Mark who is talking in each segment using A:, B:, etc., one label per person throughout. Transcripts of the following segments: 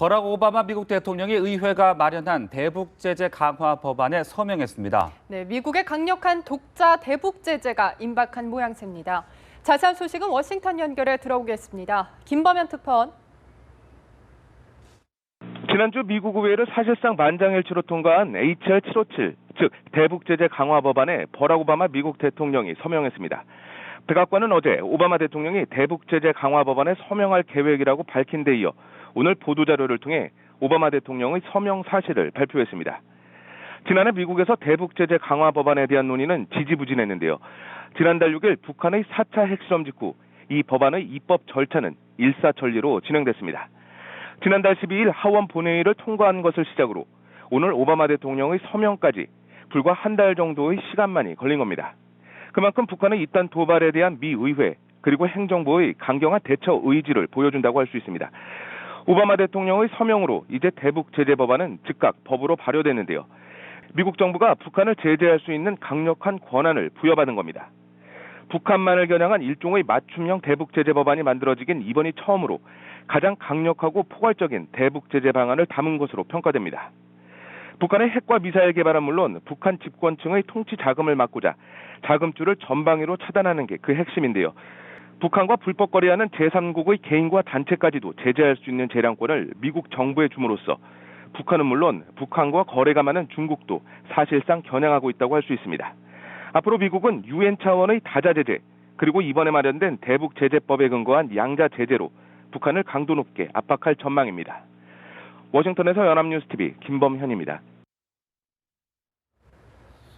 A: 버락 오바마 미국 대통령이 의회가 마련한 대북 제재 강화 법안에 서명했습니다.
B: 네, 미국의 강력한 독자 대북 제재가 임박한 모양새입니다. 자세한 소식은 워싱턴 연결해 들어오겠습니다. 김범현 특파원.
C: 지난주 미국 의회를 사실상 만장일치로 통과한 HR 757, 즉 대북 제재 강화 법안에 버락 오바마 미국 대통령이 서명했습니다. 백악관은 어제 오바마 대통령이 대북 제재 강화 법안에 서명할 계획이라고 밝힌 데 이어 오늘 보도자료를 통해 오바마 대통령의 서명 사실을 발표했습니다. 지난해 미국에서 대북 제재 강화 법안에 대한 논의는 지지부진했는데요. 지난달 6일 북한의 4차 핵실험 직후 이 법안의 입법 절차는 일사천리로 진행됐습니다. 지난달 12일 하원 본회의를 통과한 것을 시작으로 오늘 오바마 대통령의 서명까지 불과 한 달 정도의 시간만이 걸린 겁니다. 그만큼 북한의 이딴 도발에 대한 미 의회 그리고 행정부의 강경한 대처 의지를 보여준다고 할 수 있습니다. 오바마 대통령의 서명으로 이제 대북 제재 법안은 즉각 법으로 발효됐는데요. 미국 정부가 북한을 제재할 수 있는 강력한 권한을 부여받은 겁니다. 북한만을 겨냥한 일종의 맞춤형 대북 제재 법안이 만들어지긴 이번이 처음으로 가장 강력하고 포괄적인 대북 제재 방안을 담은 것으로 평가됩니다. 북한의 핵과 미사일 개발은 물론 북한 집권층의 통치 자금을 막고자 자금줄을 전방위로 차단하는 게 그 핵심인데요. 북한과 불법 거래하는 제3국의 개인과 단체까지도 제재할 수 있는 재량권을 미국 정부에 줌으로써 북한은 물론 북한과 거래가 많은 중국도 사실상 겨냥하고 있다고 할 수 있습니다. 앞으로 미국은 유엔 차원의 다자 제재 그리고 이번에 마련된 대북 제재법에 근거한 양자 제재로 북한을 강도 높게 압박할 전망입니다. 워싱턴에서 연합뉴스TV 김범현입니다.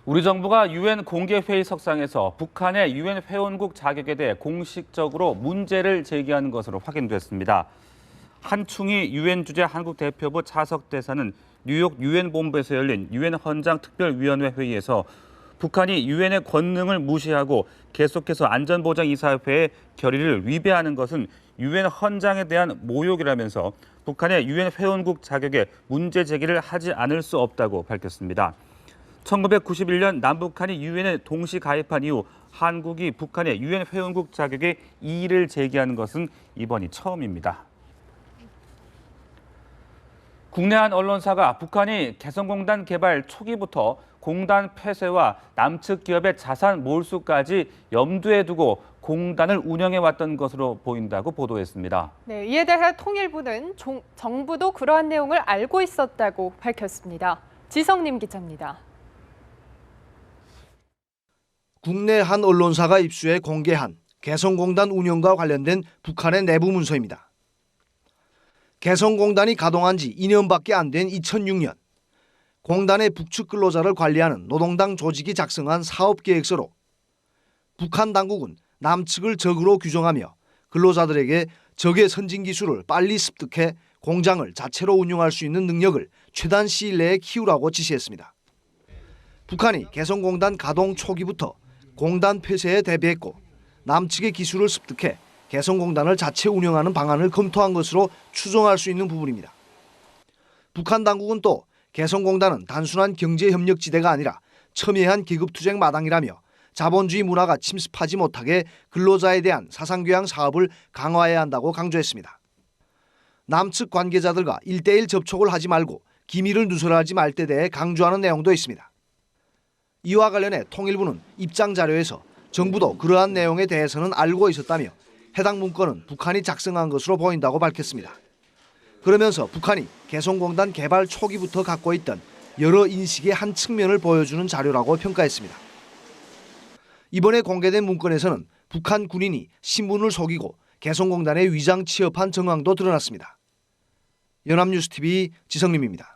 A: 우리 정부가 유엔 공개회의석상에서 북한의 유엔 회원국 자격에 대해 공식적으로 문제를 제기하는 것으로 확인됐습니다. 한충희 유엔 주재 한국 대표부 차석 대사는 뉴욕 유엔 본부에서 열린 유엔 헌장 특별위원회 회의에서 북한이 유엔의 권능을 무시하고 계속해서 안전보장이사회의 결의를 위배하는 것은 유엔 헌장에 대한 모욕이라면서 북한의 유엔 회원국 자격에 문제 제기를 하지 않을 수 없다고 밝혔습니다. 1991년 남북한이 유엔에 동시 가입한 이후 한국이 북한의 유엔 회원국 자격에 이의를 제기하는 것은 이번이 처음입니다. 국내 한 언론사가 북한이 개성공단 개발 초기부터 공단 폐쇄와 남측 기업의 자산 몰수까지 염두에 두고 공단을 운영해왔던 것으로 보인다고 보도했습니다.
B: 네, 이에 대해 통일부는 정부도 그러한 내용을 알고 있었다고 밝혔습니다. 지성님 기자입니다.
D: 국내 한 언론사가 입수해 공개한 개성공단 운영과 관련된 북한의 내부 문서입니다. 개성공단이 가동한 지 2년밖에 안 된 2006년, 공단의 북측 근로자를 관리하는 노동당 조직이 작성한 사업계획서로 북한 당국은 남측을 적으로 규정하며 근로자들에게 적의 선진 기술을 빨리 습득해 공장을 자체로 운영할 수 있는 능력을 최단 시일 내에 키우라고 지시했습니다. 북한이 개성공단 가동 초기부터 공단 폐쇄에 대비했고 남측의 기술을 습득해 개성공단을 자체 운영하는 방안을 검토한 것으로 추정할 수 있는 부분입니다. 북한 당국은 또 개성공단은 단순한 경제협력지대가 아니라 첨예한 계급투쟁 마당이라며 자본주의 문화가 침습하지 못하게 근로자에 대한 사상교양 사업을 강화해야 한다고 강조했습니다. 남측 관계자들과 1대1 접촉을 하지 말고 기밀을 누설하지 말 때 대해 강조하는 내용도 있습니다. 이와 관련해 통일부는 입장 자료에서 정부도 그러한 내용에 대해서는 알고 있었다며 해당 문건은 북한이 작성한 것으로 보인다고 밝혔습니다. 그러면서 북한이 개성공단 개발 초기부터 갖고 있던 여러 인식의 한 측면을 보여주는 자료라고 평가했습니다. 이번에 공개된 문건에서는 북한 군인이 신분을 속이고 개성공단에 위장 취업한 정황도 드러났습니다. 연합뉴스TV 지성림입니다.